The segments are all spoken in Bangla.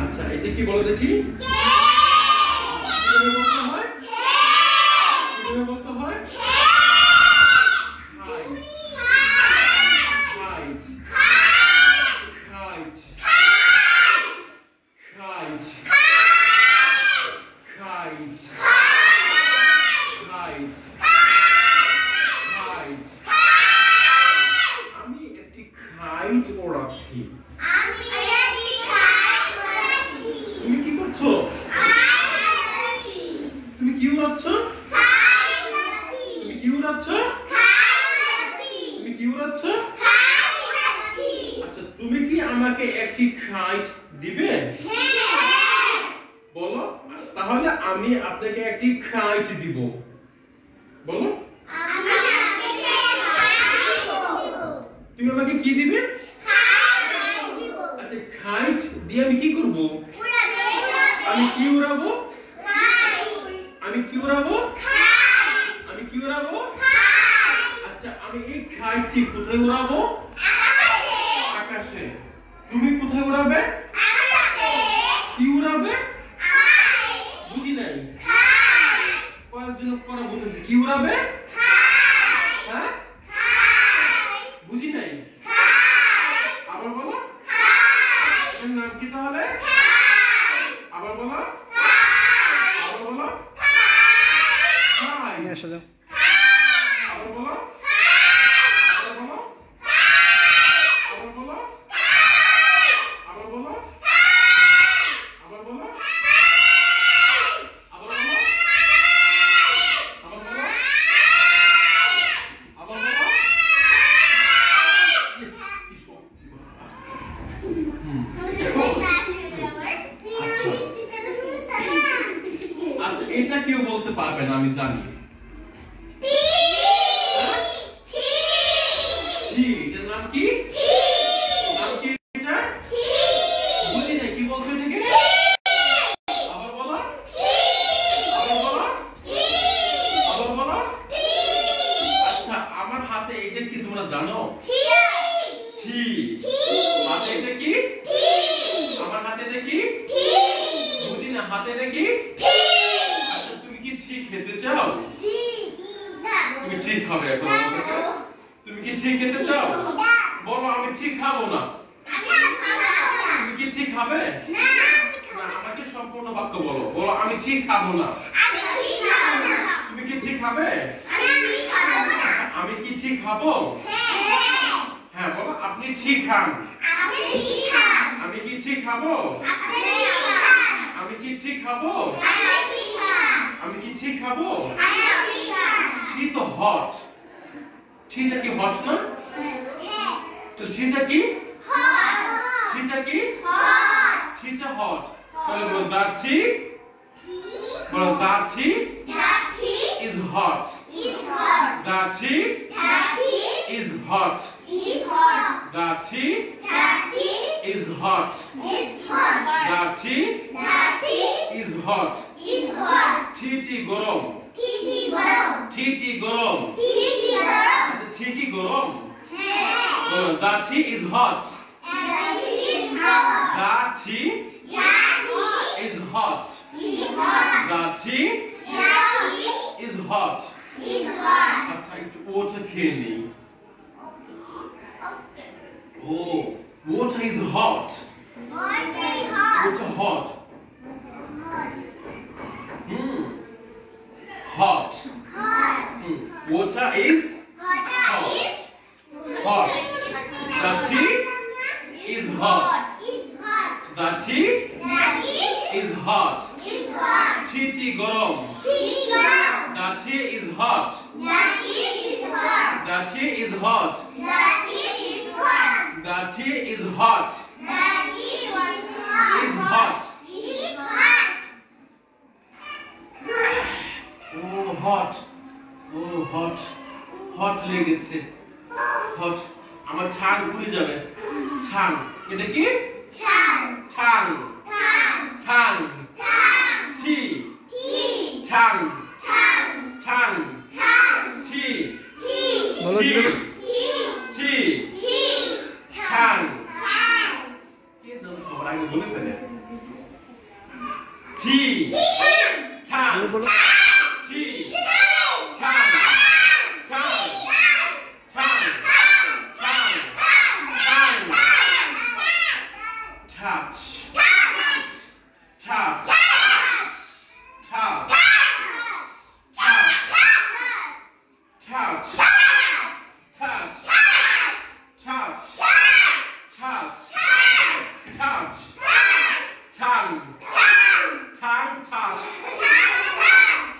আচ্ছা এটা কি বলো দেখি আমি একটি খাইট ওড়াচ্ছি। তুমি কি করছো? তুমি কি উড়াচ্ছ? তুমি কি উড়াচ্ছ? তুমি কি উড়াচ্ছ? আচ্ছা তুমি কি আমাকে একটি খাইট দিবে? বলো তাহলে আমি আপনাকে একটি খাইট দিব। বলো তুমি আমাকে কি দিবে? আচ্ছা খাইট দিয়ে আমি কি করব? আমি কি উড়াবো? আমি কি উড়াবো? আমি কি উড়াবো? আচ্ছা আমি এই খাইটটি কোথায় উড়াবো? আকাশে। তুমি কোথায় উড়াবে? কি উড়াবে? বুঝি নাই। কয়েকজন পড়া বুঝেছি। কি উড়াবে? হ্যাঁ বুঝি নাই। আবার বলো। এর নাম কি তাহলে? আবার বলো। আবার বলো। আবার বলো। আবার বলো। আবার বলো। আবার বলো। আবার বলো। আবার বলো। আবার বলো। আবার বলো। আচ্ছা এটা কেউ বলতে পারবে না আমি জানি। এটার নাম কি? নাম কি এটা? বুঝি নাই কি বলছো এটাকে? আবার বলো। আবার বলো। আবার বলো। আচ্ছা আমার হাতে এটা কি তোমরা জানো? হাতে এটা কি? আমার হাতে এটা কি? বুঝি না হাতে এটা কি? আচ্ছা তুমি কি ঠিক খেতে চাও? তুমি ঠিক খাবে এখন আমাকে? তুমি কি ঠিক খেতে চাও? বলো আমি ঠিক খাবো না। তুমি কি ঠিক খাবে? না আমাকে সম্পূর্ণ বাক্য বলো। বলো আমি ঠিক খাবো না। তুমি কি ঠিক খাবে? আচ্ছা আমি কি ঠিক খাবো? হ্যাঁ বলো আপনি ঠিক খান। আমি কি ঠিক খাবো? আমি কি ঠিক খাবো? আমি কি ঠিক খাবো? ঠিক তো হট। ঠিকটা কি হট না? তো ঠিকটা কি? ঠিকটা কি? ঠিকটা হট। তাহলে বলো that tea? বলো that tea is hot. That tea is hot. That tea is hot. That tea is hot. ঠিকই গরম। ঠিকই গরম। আচ্ছা ঠিকই গরম। বলো that tea is hot. That tea is hot. That tea is hot. আচ্ছা একটু ওটা খেয়ে নিই। Oh, water is hot. Water hot. Hot. Water is hot. Hot. The tea is hot. The tea is hot. Tea gorom. The tea is hot. The tea is hot. The tea is hot. Is hot. Oh hot. Oh hot. Hot লেগেছে। Hot. আমার ছান পুড়ে যাবে। ছান। এটা কি? ছান। ছান। আগে বলে ফেলে টি ছান টি ছান ছান ছান ছান ছান touch touch touch touch touch touch touch touch tongue tongue touch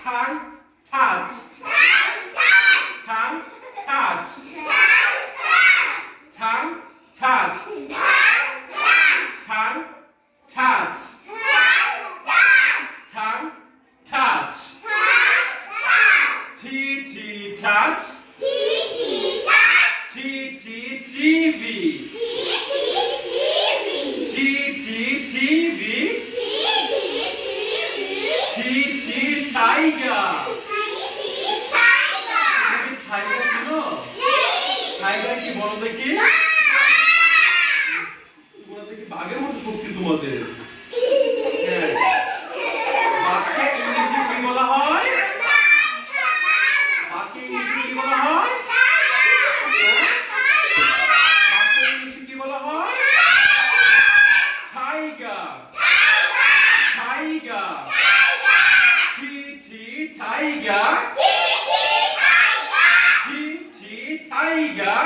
tongue touch tongue touch tongue touch tongue touch tongue touch T T touch T T TV T T TV T T tiger tiger চিনো tiger কি বলো দেখি তোমরা দেখি বাঘের মতো শক্তি তোমাদের হ্যাঁ বাঘকে ইংলিশে কি বলা হয় বাঘকে ইংলিশে কি বলা হয় বাঘকে ইংলিশে কি বলা হয় tiger tiger T T tiger T T tiger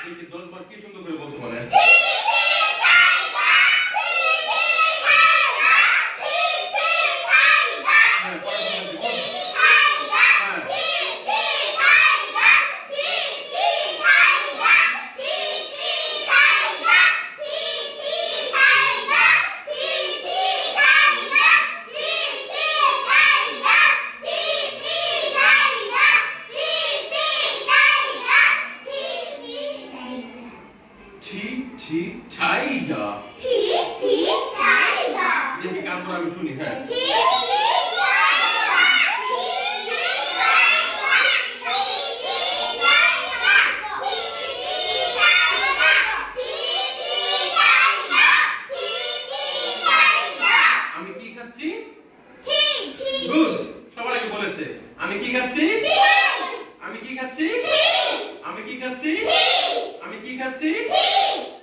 দেখি 10 বার কি সুন্দর করে বলতে পারে tiger দেখি কান করে আমি শুনি হ্যাঁ আমি কি খাচ্ছি গুড সবার আগে বলেছে আমি কি খাচ্ছি আমি কি খাচ্ছি আমি কি খাচ্ছি আমি কি খাচ্ছি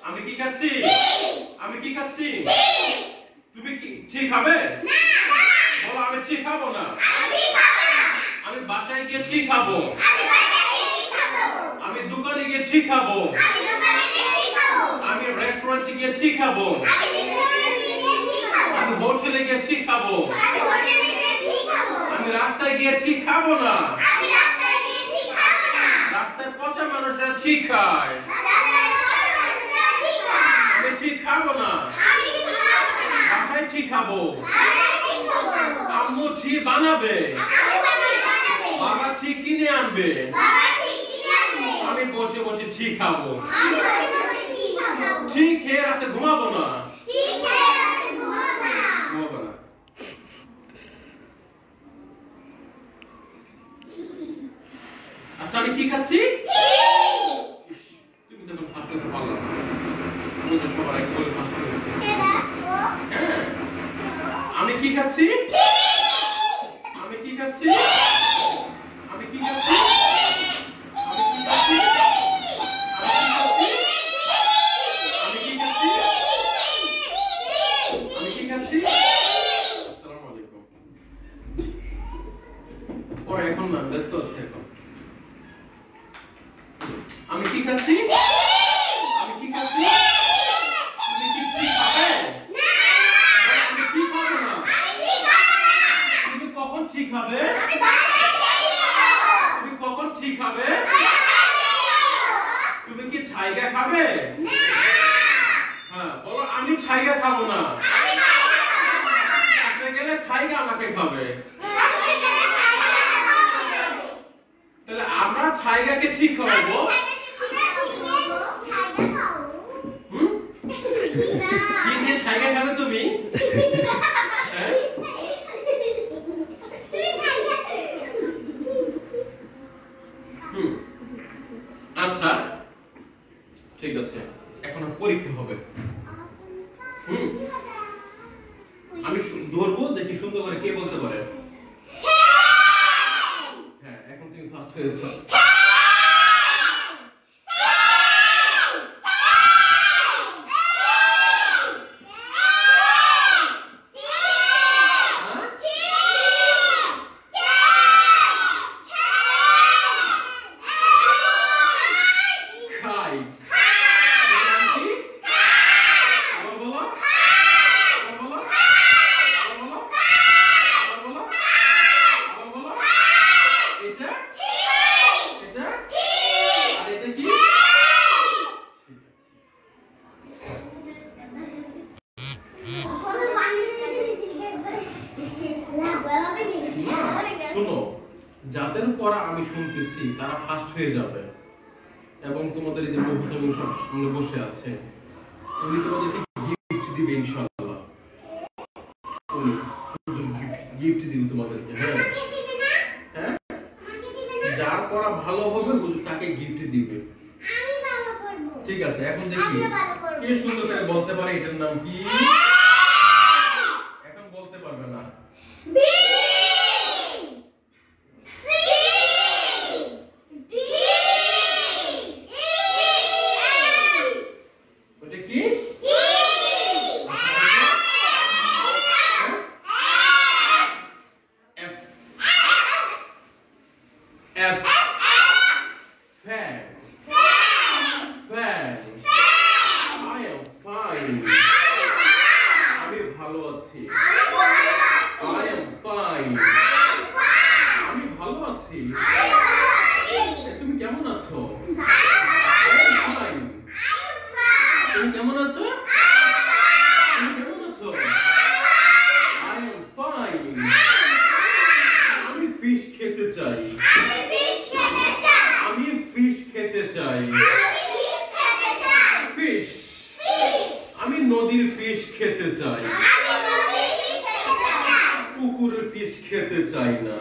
আমি কি খাচ্ছি আমি কি খাচ্ছি তুমি কি ঠিক খাবে না বলো আমি ঠিক খাবো না আমি বাসায় গিয়ে ঠিক খাবো আমি দোকানে গিয়ে ঠিক খাবো আমি রেস্টুরেন্টে গিয়ে ঠিক খাবো আমি হোটেলে গিয়ে ঠিক খাবো আমি রাস্তায় গিয়ে ঠিক খাবো না রাস্তায় পচা মানুষরা ঠিক খায় আমি ঠিক খাবো না বাসায় ঠিক খাবো আম্মু ঠিক বানাবে বাবা ঠিক কিনে আনবে আমি বসে বসে ঠিক খাবো ঠিক খেয়ে রাতে ঘুমাবো না ঘুমাবো না আচ্ছা আমি কি খাচ্ছি তুমি তো ফাস্ট করতে পারলা না বুঝো সবার আগে বলে ফাস্ট করেছে হ্যাঁ আমি কি খাচ্ছি আমি কি খাচ্ছি আমি কি খাচ্ছি আমি কি খাচ্ছি আমি কি খাচ্ছি আসসালামু আলাইকুম ওরে এখন না ব্যস্ত আছি এখন আমি কি খাচ্ছি আমি কি খাচ্ছি তুমি কি ঠিক খাবে না আমি ঠিক খাবো না তুমি কখন ঠিক খাবে তুমি কখন ঠিক খাবে তুমি কি ছাইগা খাবে না হ্যাঁ বলো আমি ছাইগা খাবো না কাছে গেলে ছাইগা আমাকে খাবে তাহলে আমরা ছাইগাকে ঠিক খাওয়াবো ঠিক দিয়ে ছাইগা খাবে তুমি আচ্ছা ঠিক আছে এখন পরীক্ষা হবে আমি ধরবো, দেখি সুন্দর করে কে বলতে পারে। হ্যাঁ, এখন তুমি ফার্স্ট হয়েছো। শোনো, যাদের পড়া আমি শুনতেছি তারা ফার্স্ট হয়ে যাবে, এবং তোমাদের এই যে মুহূর্তে সব সামনে বসে আছে, তুমি তোমাদেরকে গিফট দিবে ইনশাআল্লাহ। তুমি গিফট দিবে তোমাদেরকে। হ্যাঁ হ্যাঁ, যার পড়া ভালো হবে তাকে গিফট দিবে। আমি ভালো করব। ঠিক আছে, এখন দেখি কে সুন্দর করে বলতে পারে এটার নাম কি। এখন বলতে পারবে না। তুমি কেমন আছো? তুমি কেমন আছো? তুমি কেমন আছো? I am fine. আমি ফিশ খেতে চাই। আমি ফিশ খেতে চাই। ফিশ। আমি নদীর ফিশ খেতে চাই। পুকুরের ফিশ খেতে চাই না।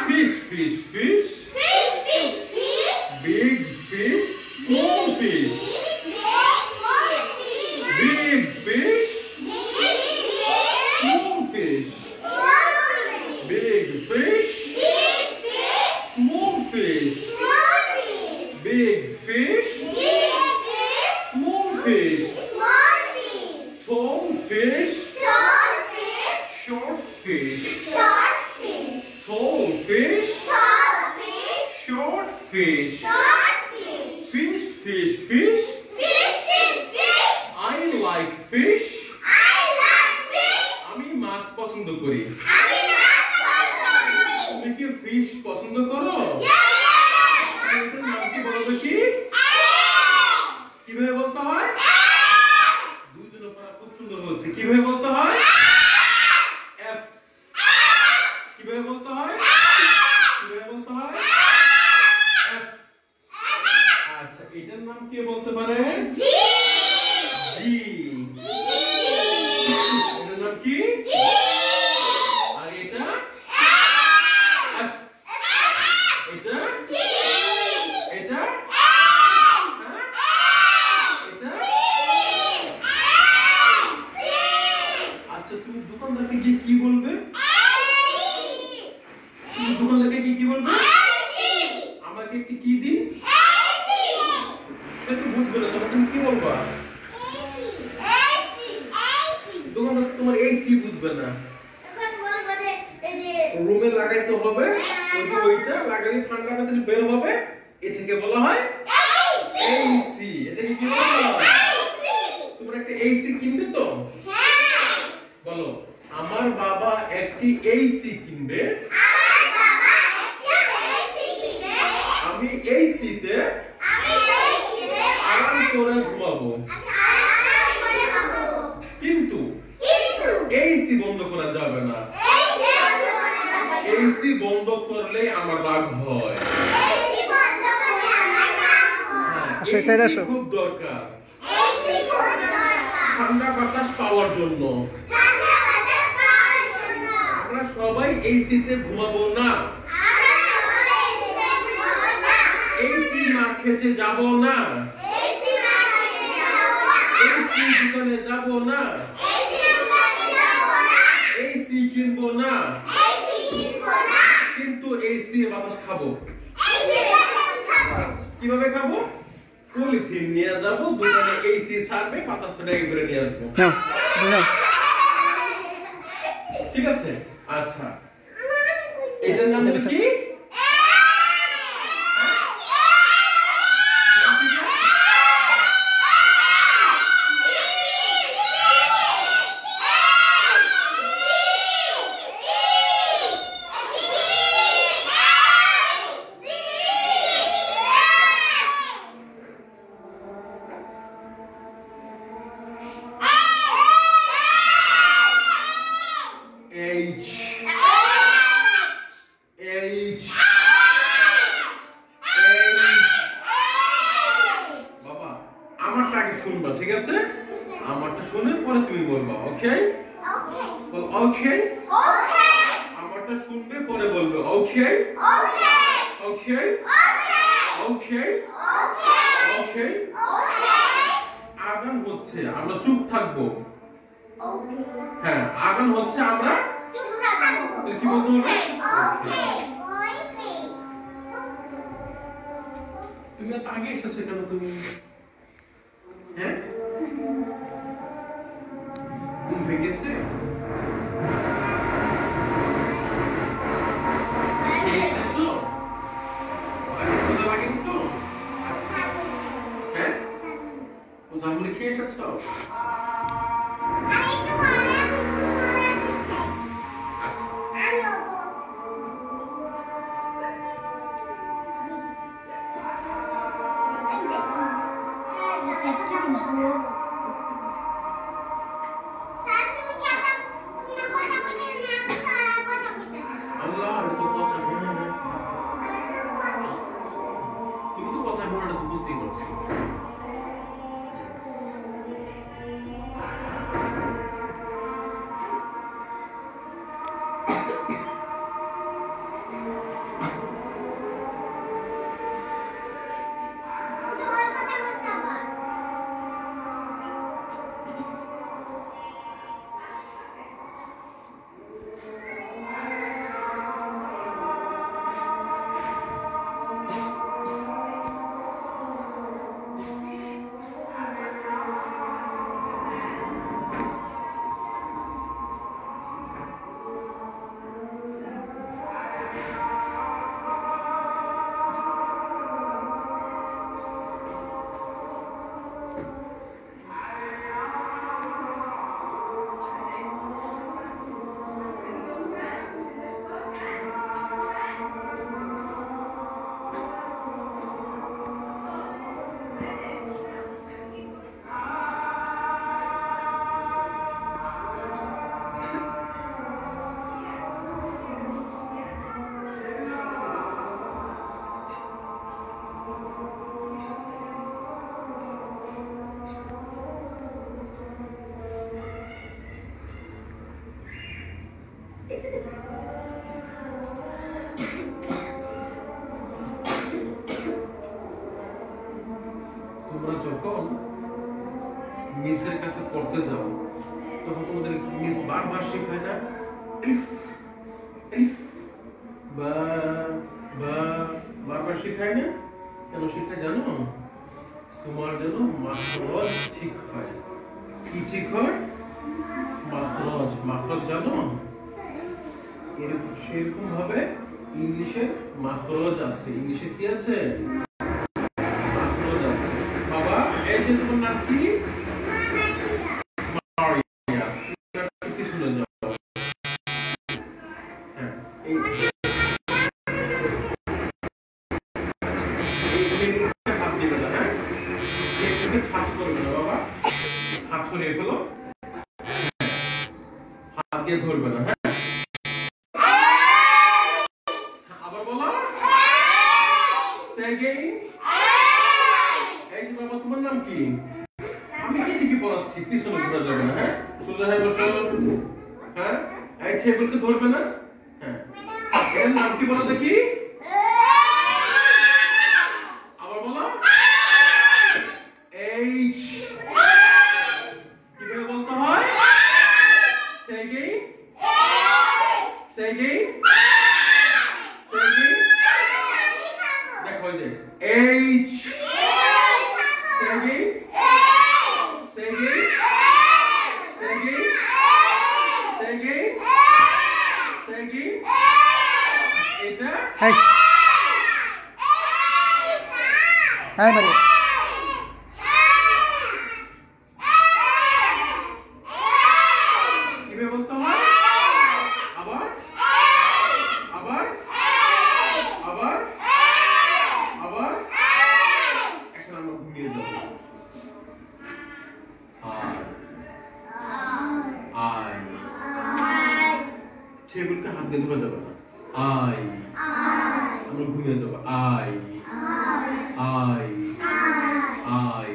Fish, fish, fish. Fish, fish, fish. Big fish, small fish. Big fish, small fish. Big fish, small fish. Big fish, small fish. Tall fish, short fish. Tall fish, short fish. Fish, fish, fish. I like fish. আমি মাছ পছন্দ করি। তুমি কি ফিশ পছন্দ করো? এটার নাম কি বলো দেখি? কিভাবে বলতে হয়? দুইজন পড়া খুব সুন্দর হচ্ছে। কিভাবে বলতে হয়? F। কিভাবে বলতে হয়? কিভাবে বলতে হয়? F। আচ্ছা, এটার নাম কে বলতে পারে? G। G। এটার নাম কি? G। আর এটা? F। এটা? G। এটা? হ্যাঁ? এটা? আচ্ছা, তুমি দোকানদারকে গিয়ে কি বলবে? তুমি দোকানদারকে গিয়ে কি বলবে? আমাকে একটি কি দিন? সে তো বুঝবে না, তখন তুমি কি বলবা? দোকানদার তোমার এসি বুঝবে না। রুমে লাগাইতে হবে, ওইটা লাগালে ঠান্ডা বাতাস বের হবে, এটাকে বলা হয় এসি। এটাকে কি বলা হয়? তোমরা একটা এসি কিনবে তো? হ্যাঁ। বলো, আমার বাবা একটি এসি কিনবে। আমি এসিতে আরাম করে ঘুমাবো। কিন্তু এসি বন্ধ করা যাবে না। এসি বন্ধ করলে আমার রাগ হয়। খুব দরকার ঠান্ডা বাতাস পাওয়ার জন্য। আমরা সবাই এসিতে ঘুমাবো না। এসি মার্কেটে যাব না। এসি দোকানে যাব না এসি কিনবো না কিন্তু এসি এর বাতাস খাবো কিভাবে খাবো পলিথিন নিয়ে যাব দোকানে এসি ছাড়বে বাতাসটা ব্যাগে করে নিয়ে আসবো ঠিক আছে আচ্ছা এটার নাম হলো কি শুনবা ঠিক আছে আমারটা শুনে পরে তুমি বলবা ওকে বল ওকে আমারটা শুনবে পরে বলবে ওকে ওকে ওকে ওকে আগান হচ্ছে আমরা চুপ থাকবো হ্যাঁ আগান হচ্ছে আমরা চুপ থাকবো কি বলতে হবে তুমি এত আগে এসেছো কেন তুমি হ্যাঁ ঘুম ভেঙেছে এসেছো লাগেনি তো হ্যাঁ ও জামুলি খেয়ে এসেছো তোমরা যখন মিসের কাছে পড়তে যাও তখন তোমাদের মিস বারবার শেখায় না ইফ ইফ বা বা বারবার শেখায় না কেন শেখায় জানো তোমার যেন মাখরজ ঠিক হয় কি ঠিক হয় মাখরজ মাখরজ জানো এরকম সেরকম ভাবে ইংলিশে মাখরজ আছে ইংলিশে কি আছে মাখরজ আছে বাবা এই যে তোমার নাম কি মারিয়া কি শুনে যাও হ্যাঁ এই হাত দিবে না হ্যাঁ একটু ছাপ করবে না বাবা হাত সরিয়ে ফেলো হাত দিয়ে ধরবে না হ্যাঁ আবার বলো সে again এই যে বাবা তোমার নাম কি আমি সেদিকে পড়াচ্ছি পিছনে ঘোরা যাবে না হ্যাঁ সোজা হয়ে বসো হ্যাঁ এই ছেলেগুলোকে ধরবে না হ্যাঁ এর নাম কি বলো দেখি আবার বলো H এই এই মারি কিভাবে বলতে হয় আবার আবার আবার আবার এখন আমরা ঘুমিয়ে যাব আই টেবিলকে হাত দিয়ে ধরা যাবে না আই আমরা ঘুমিয়ে যাব আই আই আই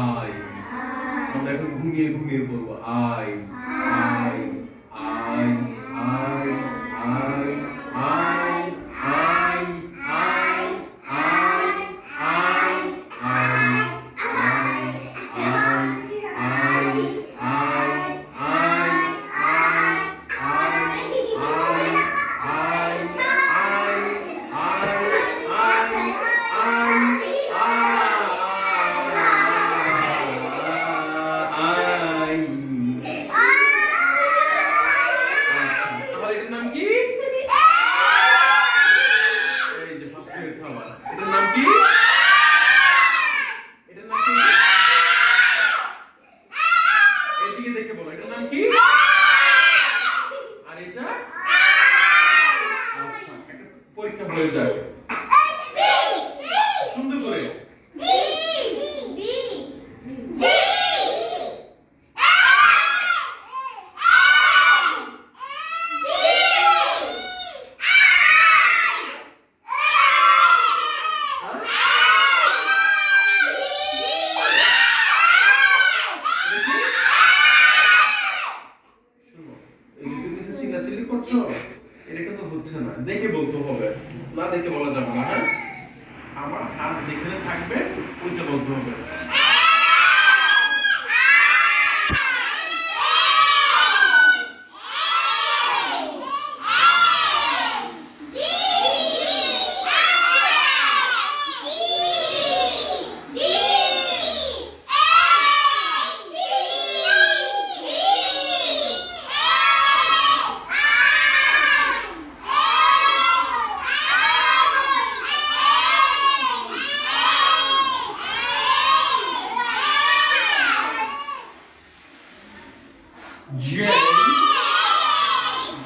আই আমরা এখন ঘুমিয়ে ঘুমিয়ে বলবো I I I I I I I I I I পরীক্ষা হয়ে যাবে সুন্দর করে চিল্লাচিল্লি করছো এটা কিন্তু হচ্ছে না দেখে বলতে হবে না দেখে বলা যাবে না হ্যাঁ আমার হাত যেখানে থাকবে ওইটা বলতে হবে J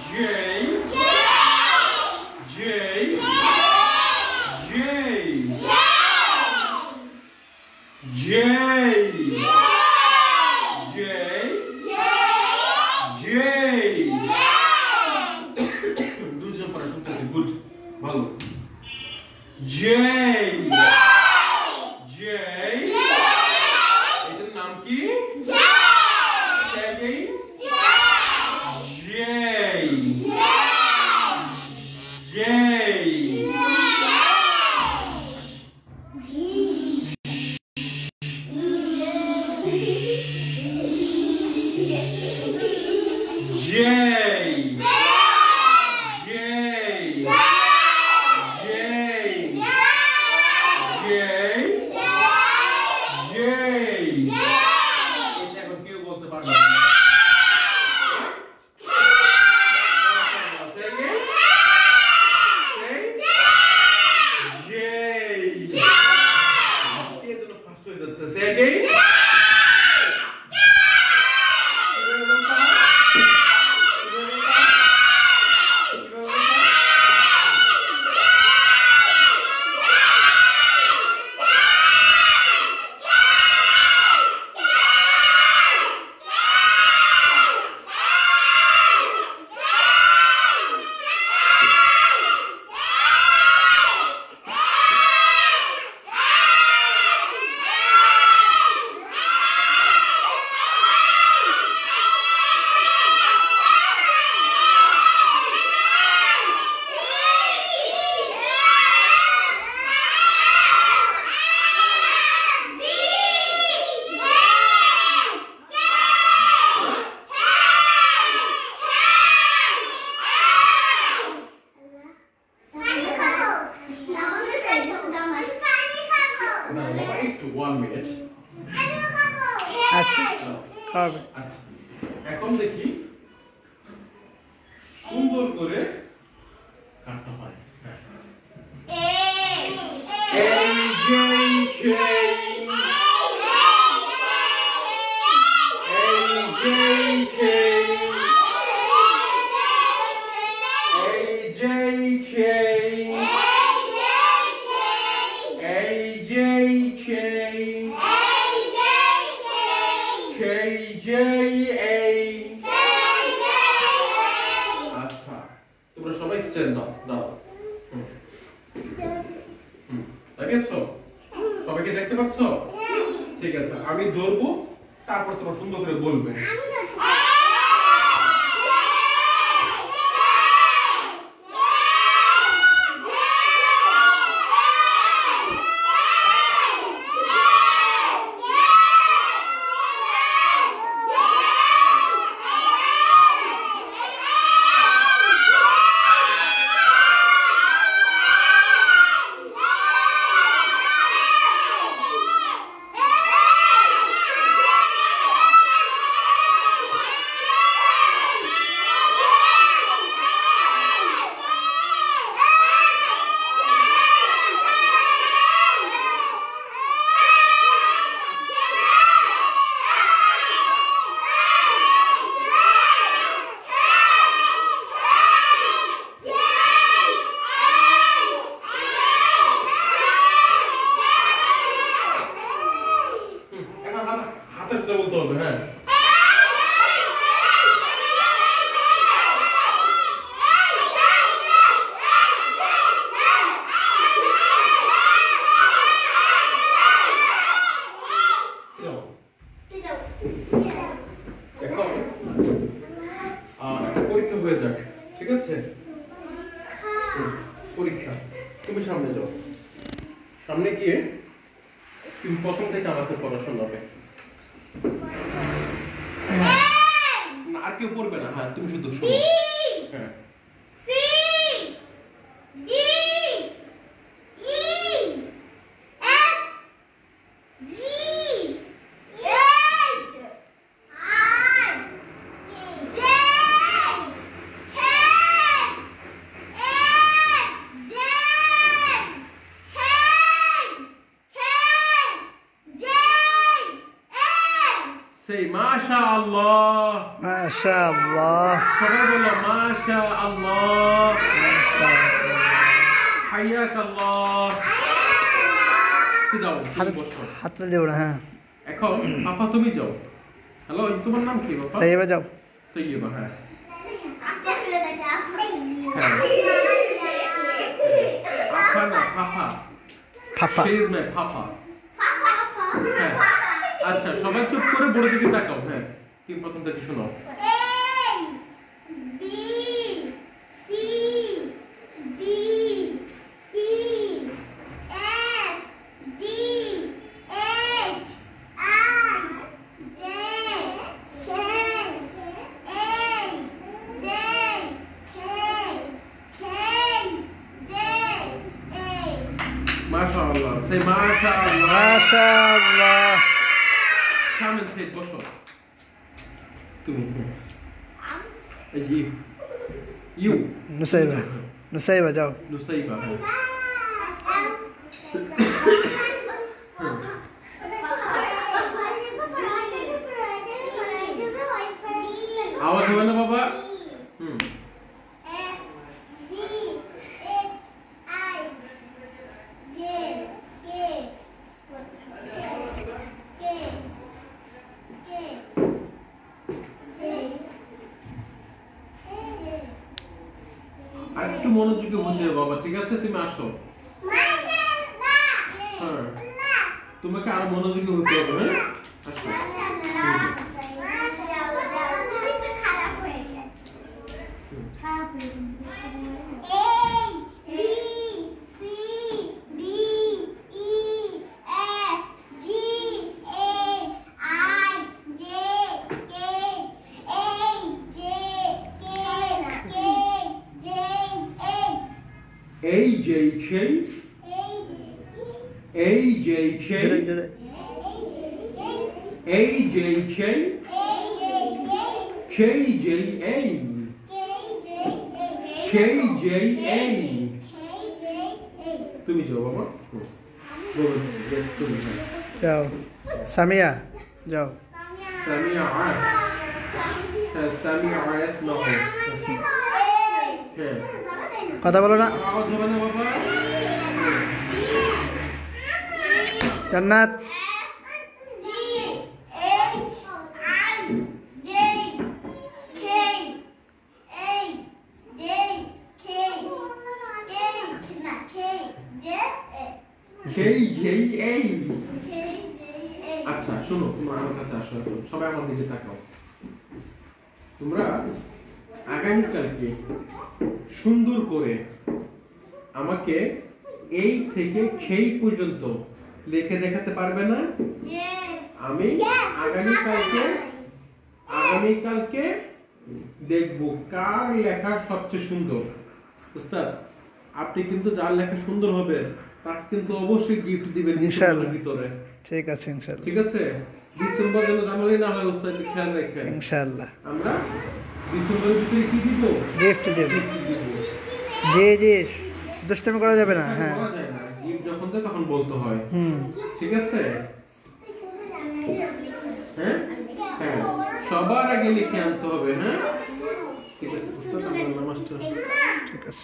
J J J J J J দুজন পড়া শুনতেছে গুড ভালো J J এটার নাম কি Say again J J Say again. Wait 1 minute. আচ্ছা খাবে আচ্ছা এখন দেখি সুন্দর করে কাটতে হয় আচ্ছা তোমরা সবাই স্ট্যান্ড দাও দাও দেখেছো সবাইকে দেখতে পাচ্ছ ঠিক আছে আমি ধরবো তারপর তোমরা সুন্দর করে বলবে হাতের সাথে বলতে হবে হ্যাঁ পরীক্ষা হয়ে যাক ঠিক আছে পরীক্ষা তুমি সামনে যাও সামনে গিয়ে তুমি প্রথম থেকে আমাকে পড়া শোনাবে না আর কেউ পড়বে না হ্যাঁ তুমি শুধু শোনো হ্যাঁ Say MashaAllah. MashaAllah. সবাই বলো MashaAllah. Hayyakallah. Sit down. হাতে দেও না হ্যাঁ এখন পাপা তুমি যাও হ্যালো তোমার নাম কি বাবা তাইবা যাও তাইবা হ্যাঁ পাপা না পাপা পাপা She is my papa. হ্যাঁ আচ্ছা সবাই চুপ করে বড় দিকে তাকাও হ্যাঁ তুমি প্রথম থেকে শোনাও MashaAllah. Say MashaAllah. MashaAllah. Come and sit. বসো তুমি you নুসাইবা যাও নুসাইবা আওয়াজ হবে না বাবা একটু মনোযোগী হতে হবে বাবা ঠিক আছে তুমি আসো হ্যাঁ তোমাকে আরো মনোযোগী হতে হবে হ্যাঁ আসো AJK AJK AJK KJA KJA তুমি যাও বাবা বলেছি বেশ তুমি হ্যাঁ যাও সামিয়া যাও সামিয়া হ্যাঁ সামিয়া ইয়াসমাউ হ্যাঁ কথা বলো না আওয়াজ হবে না বাবা জান্নাত এই আচ্ছা শোনো তোমরা আমার কাছে আসো এখন সবাই আমার দিকে তাকাও তোমরা আগামীকালকে সুন্দর করে আমাকে এই থেকে খেই পর্যন্ত লিখে দেখাতে পারবে না আমি আগামীকালকে দেখবো কার লেখা সবচেয়ে সুন্দর উস্তাদ আপনি কিন্তু যার লেখা সুন্দর হবে তাকে কিন্তু অবশ্যই গিফট দিবেন ইনশাআল্লাহ ভিতরে ঠিক আছে ইনশাআল্লাহ ঠিক আছে ডিসেম্বর যেন জানুয়ারি না হয় উস্তাদ একটু খেয়াল রাখেন ইনশাআল্লাহ আমরা ডিসেম্বরের ভিতরে কি দিব গিফট দেব Gift দিব। জি জি দুষ্টামি করা যাবে না হ্যাঁ বলা যায় না গিফট যখন দেয় তখন বলতে হয় হুম ঠিক আছে হ্যাঁ হ্যাঁ সবার আগে লিখে আনতে হবে হ্যাঁ ঠিক আছে উস্তাদ আমার নামাজটা ঠিক আছে